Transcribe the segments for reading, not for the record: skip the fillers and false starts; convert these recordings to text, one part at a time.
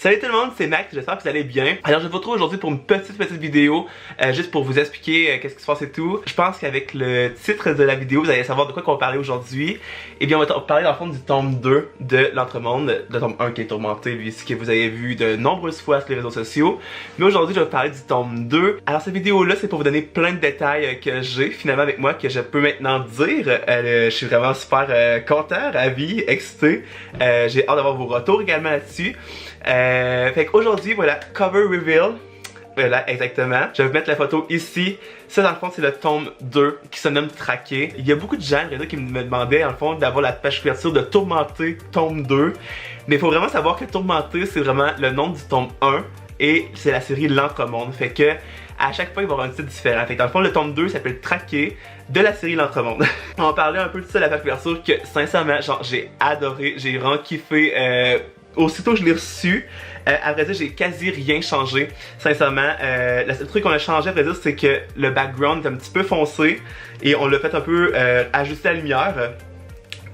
Salut tout le monde, c'est Max, j'espère que vous allez bien. Alors je vous retrouve aujourd'hui pour une petite vidéo, juste pour vous expliquer qu'est-ce qui se passe et tout. Je pense qu'avec le titre de la vidéo, vous allez savoir de quoi on va parler aujourd'hui. Et bien on va parler dans le fond du tome 2 de l'Entremonde, le tome 1 qui est tourmenté, lui, ce que vous avez vu de nombreuses fois sur les réseaux sociaux. Mais aujourd'hui je vais vous parler du tome 2. Alors cette vidéo là c'est pour vous donner plein de détails que j'ai finalement avec moi, que je peux maintenant dire. Je suis vraiment super content, ravi, excité. J'ai hâte d'avoir vos retours également là-dessus. Fait qu'aujourd'hui, voilà, cover reveal. Voilà, exactement. Je vais vous mettre la photo ici. Ça, dans le fond, c'est le tome 2 qui se nomme Traqué. Il y a beaucoup de gens qui me demandaient, dans le fond, d'avoir la page couverture de Tourmenté tome 2. Mais il faut vraiment savoir que Tourmenté, c'est vraiment le nom du tome 1 et c'est la série L'Entremonde. Fait que, à chaque fois, il va y avoir un titre différent. Fait que, dans le fond, le tome 2 s'appelle Traqué de la série L'Entremonde. On va parler un peu de ça, la page couverture, que sincèrement, genre, j'ai adoré, j'ai vraiment kiffé. Aussitôt que je l'ai reçu, à vrai dire, j'ai quasi rien changé. Sincèrement, le seul truc qu'on a changé, à vrai dire, c'est que le background est un petit peu foncé et on l'a fait un peu ajuster la lumière.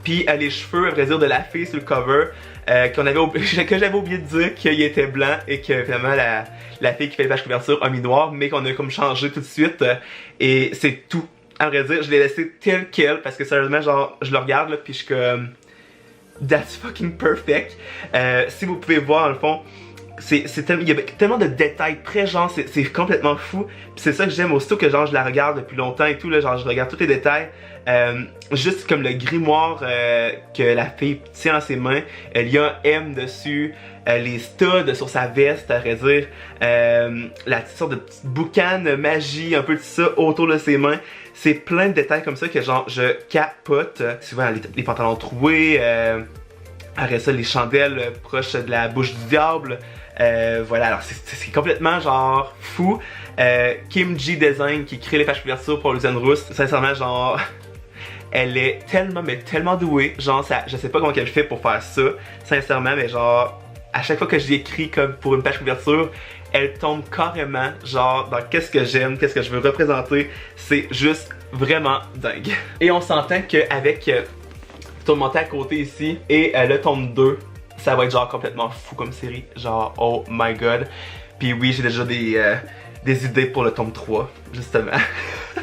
Puis les cheveux, à vrai dire, de la fille sur le cover, que j'avais oublié de dire qu'il était blanc et que finalement la fille qui fait les pages couverture a mis noir, mais qu'on a comme changé tout de suite. Et c'est tout. À vrai dire, je l'ai laissé tel quel parce que sérieusement, genre, je le regarde là, puis je suis comme... That's fucking perfect. Si vous pouvez voir, dans le fond, il y a tellement de détails près, genre, c'est complètement fou. Puis c'est ça que j'aime, aussitôt que genre je la regarde depuis longtemps et tout, là, genre je regarde tous les détails. Juste comme le grimoire que la fille tient dans ses mains, il y a un M dessus, les studs sur sa veste, à vrai dire, la petite sorte de petite boucane magie, un peu de ça autour de ses mains. C'est plein de détails comme ça que genre je capote. Souvent les pantalons troués, après ça les chandelles proches de la bouche du diable. Voilà, alors c'est complètement genre fou. Kim G Design qui crée les pages couverture pour Luciane Rousse, sincèrement genre... Elle est tellement, mais tellement douée. Genre, je sais pas comment elle fait pour faire ça, sincèrement, mais genre, à chaque fois que j'y écris comme pour une page couverture, elle tombe carrément, genre, dans qu'est-ce que j'aime, qu'est-ce que je veux représenter. C'est juste vraiment dingue. Et on s'entend qu'avec Tourmenté à côté ici et le tome 2, ça va être genre complètement fou comme série. Genre, oh my god. Puis oui, j'ai déjà des idées pour le tome 3, justement.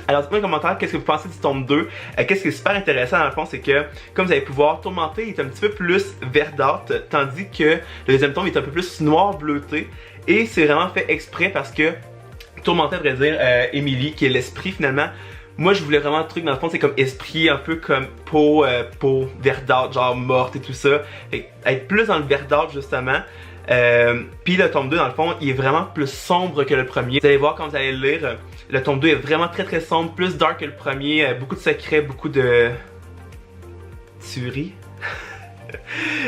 Alors dites-moi en commentaire qu'est-ce que vous pensez du tome 2. Qu'est-ce qui est super intéressant dans le fond, c'est que, comme vous allez pu voir, Tourmenté est un petit peu plus verdâtre, tandis que le deuxième tome est un peu plus noir bleuté. Et c'est vraiment fait exprès parce que Tourmenté, à vrai dire, Emily, qui est l'esprit finalement, moi je voulais vraiment un truc dans le fond, c'est comme esprit, un peu comme peau verdâtre, genre morte et tout ça. Fait, être plus dans le verdâtre justement. Puis le tome 2 dans le fond il est vraiment plus sombre que le premier. Vous allez voir quand vous allez le lire, le tome 2 est vraiment très sombre, plus dark que le premier, beaucoup de secrets, beaucoup de tueries.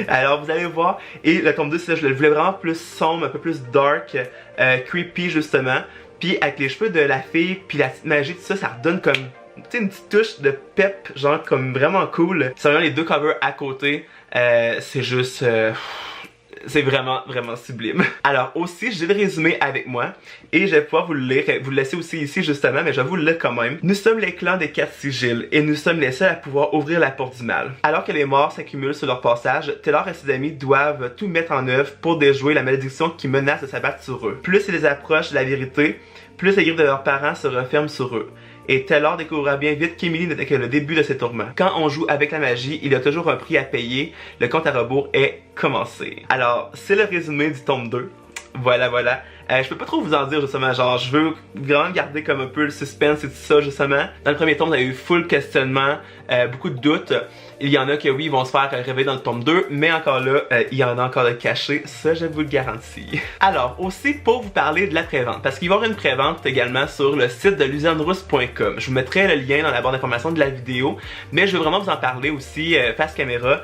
Alors vous allez voir, et le tome 2 je le voulais vraiment plus sombre, un peu plus dark, creepy justement. Puis avec les cheveux de la fille, puis la petite magie, tout ça, ça redonne comme une petite touche de pep, genre comme vraiment cool. C'est vraiment les deux covers à côté, c'est juste... c'est vraiment sublime. Alors aussi, j'ai le résumé avec moi et je vais pouvoir vous le lire, vous le laisser aussi ici justement, mais je vais vous le lire quand même. Nous sommes les clans des 4 sigils et nous sommes les seuls à pouvoir ouvrir la porte du mal. Alors que les morts s'accumulent sur leur passage, Taylor et ses amis doivent tout mettre en œuvre pour déjouer la malédiction qui menace de s'abattre sur eux. Plus ils les approchent de la vérité, plus les griffes de leurs parents se referment sur eux. Et Taylor découvrira bien vite qu'Emily n'était que le début de ses tourments. Quand on joue avec la magie, il y a toujours un prix à payer. Le compte à rebours est commencé. Alors, c'est le résumé du tome 2. Voilà. Je peux pas trop vous en dire justement, genre je veux vraiment garder comme un peu le suspense et tout ça justement. Dans le premier tome, on a eu full questionnement, beaucoup de doutes. Il y en a que oui, ils vont se faire réveiller dans le tome 2, mais encore là, il y en a encore de cachés, ça je vous le garantis. Alors, aussi pour vous parler de la prévente, parce qu'il va y avoir une prévente également sur le site de lucianerousse.com. Je vous mettrai le lien dans la barre d'information de la vidéo, mais je veux vraiment vous en parler aussi face caméra.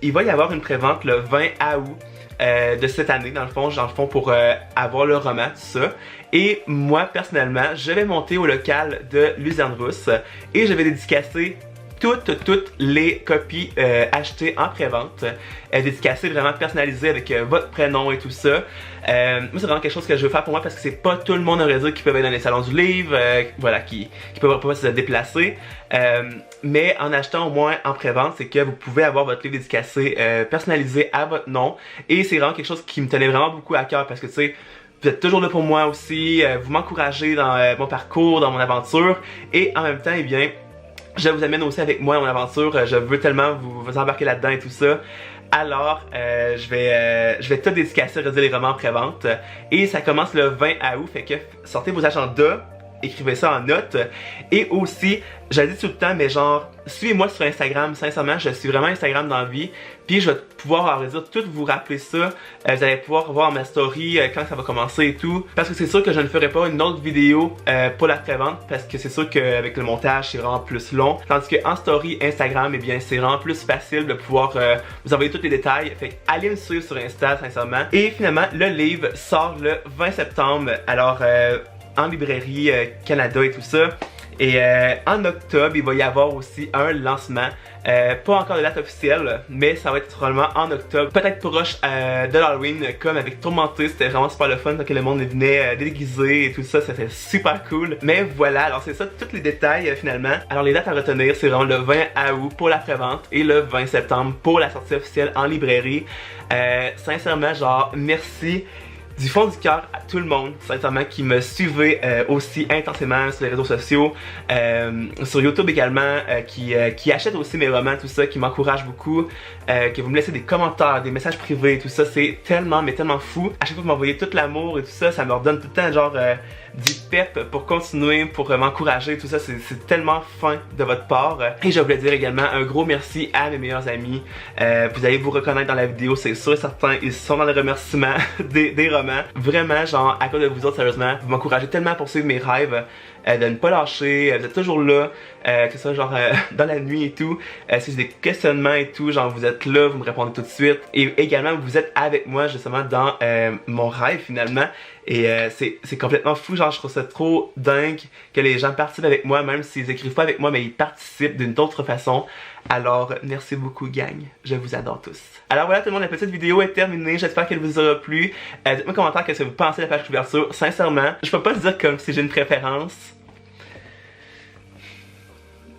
Il va y avoir une prévente le 20 août. De cette année dans le fond pour avoir le roman, tout ça. Et moi personnellement je vais monter au local de Luciane Rousse et je vais dédicacer toutes les copies achetées en pré-vente, dédicacées, vraiment personnalisées avec votre prénom et tout ça. Moi c'est vraiment quelque chose que je veux faire pour moi parce que c'est pas tout le monde, on va dire, qui peut aller dans les salons du livre, voilà, qui peuvent pas se déplacer. Mais en achetant au moins en pré-vente, c'est que vous pouvez avoir votre livre dédicacé personnalisé à votre nom. Et c'est vraiment quelque chose qui me tenait vraiment beaucoup à cœur parce que tu sais, vous êtes toujours là pour moi aussi, vous m'encouragez dans mon parcours, dans mon aventure. Et en même temps, eh bien, je vous amène aussi avec moi dans mon aventure, je veux tellement vous embarquer là-dedans et tout ça. Alors, je vais tout dédicacer, redire les romans en pré-vente. Et ça commence le 20 août, fait que sortez vos agendas, écrivez ça en notes. Et aussi, je le dis tout le temps, mais genre, suivez-moi sur Instagram. Sincèrement, je suis vraiment Instagram dans la vie. Puis je vais pouvoir, tout vous rappeler ça. Vous allez pouvoir voir ma story quand ça va commencer et tout. Parce que c'est sûr que je ne ferai pas une autre vidéo pour la pré-vente. Parce que c'est sûr qu'avec le montage, c'est vraiment plus long. Tandis qu'en story Instagram, eh bien, c'est vraiment plus facile de pouvoir vous envoyer tous les détails. Fait que allez me suivre sur Insta, sincèrement. Et finalement, le livre sort le 20 septembre. Alors, en librairie Canada et tout ça. Et en octobre, il va y avoir aussi un lancement. Pas encore de date officielle, mais ça va être probablement en octobre. Peut-être proche de l'Halloween, comme avec Tourmenté. C'était vraiment super le fun quand le monde venait déguisé et tout ça. C'était super cool. Mais voilà, alors c'est ça, tous les détails finalement. Alors les dates à retenir, c'est vraiment le 20 août pour la prévente et le 20 septembre pour la sortie officielle en librairie. Sincèrement, genre, merci du fond du cœur à tout le monde, sincèrement, qui me suivait aussi intensément sur les réseaux sociaux, sur YouTube également, qui achète aussi mes romans, tout ça, qui m'encourage beaucoup, que vous me laissez des commentaires, des messages privés, tout ça, c'est tellement, mais tellement fou. À chaque fois que vous m'envoyez tout l'amour et tout ça, ça me redonne tout le temps genre du pep pour continuer, pour m'encourager, tout ça, c'est tellement fin de votre part. Et je voulais dire également un gros merci à mes meilleurs amis. Vous allez vous reconnaître dans la vidéo, c'est sûr et certain, ils sont dans les remerciements des romans. Vraiment, genre, à cause de vous autres, sérieusement, vous m'encouragez tellement à poursuivre mes rêves, de ne pas lâcher, vous êtes toujours là, que ce soit genre dans la nuit et tout, si j'ai des questionnements et tout, genre vous êtes là, vous me répondez tout de suite, et également vous êtes avec moi justement dans mon rêve finalement, et c'est complètement fou, genre je trouve ça trop dingue que les gens participent avec moi, même s'ils écrivent pas avec moi, mais ils participent d'une autre façon. Alors, merci beaucoup gang, je vous adore tous. Alors voilà tout le monde, la petite vidéo est terminée, j'espère qu'elle vous aura plu. Dites-moi en commentaire qu'est-ce que vous pensez de la page couverture, sincèrement, je peux pas dire comme si j'ai une préférence.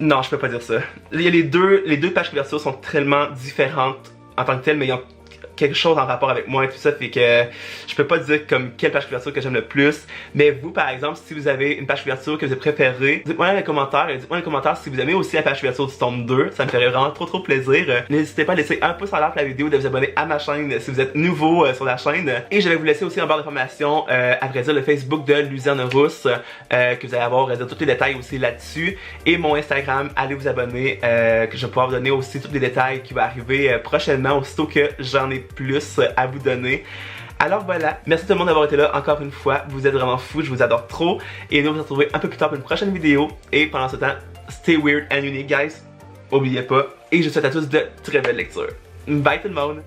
Non, je peux pas dire ça. Il y a les deux pages couverture sont tellement différentes en tant que telles, mais ils ont quelque chose en rapport avec moi et tout ça, fait que je peux pas dire comme quelle page couverture que j'aime le plus. Mais vous par exemple, si vous avez une page couverture que vous préférez, dites-moi dans les commentaires, si vous aimez aussi la page couverture du tome 2, ça me ferait vraiment trop plaisir. N'hésitez pas à laisser un pouce en l'air pour la vidéo, de vous abonner à ma chaîne si vous êtes nouveau sur la chaîne. Et je vais vous laisser aussi en barre d'informations, à vrai dire, le Facebook de Louisiane Rousse, que vous allez avoir tous les détails aussi là-dessus. Et mon Instagram, allez vous abonner, que je vais pouvoir vous donner aussi tous les détails qui vont arriver prochainement, aussitôt que j'en ai plus à vous donner. Alors voilà, merci tout le monde d'avoir été là encore une fois, vous êtes vraiment fous, je vous adore trop. Et nous on va se retrouver un peu plus tard pour une prochaine vidéo. Et pendant ce temps, stay weird and unique guys, oubliez pas. Et je vous souhaite à tous de très belles lectures. Bye tout le monde!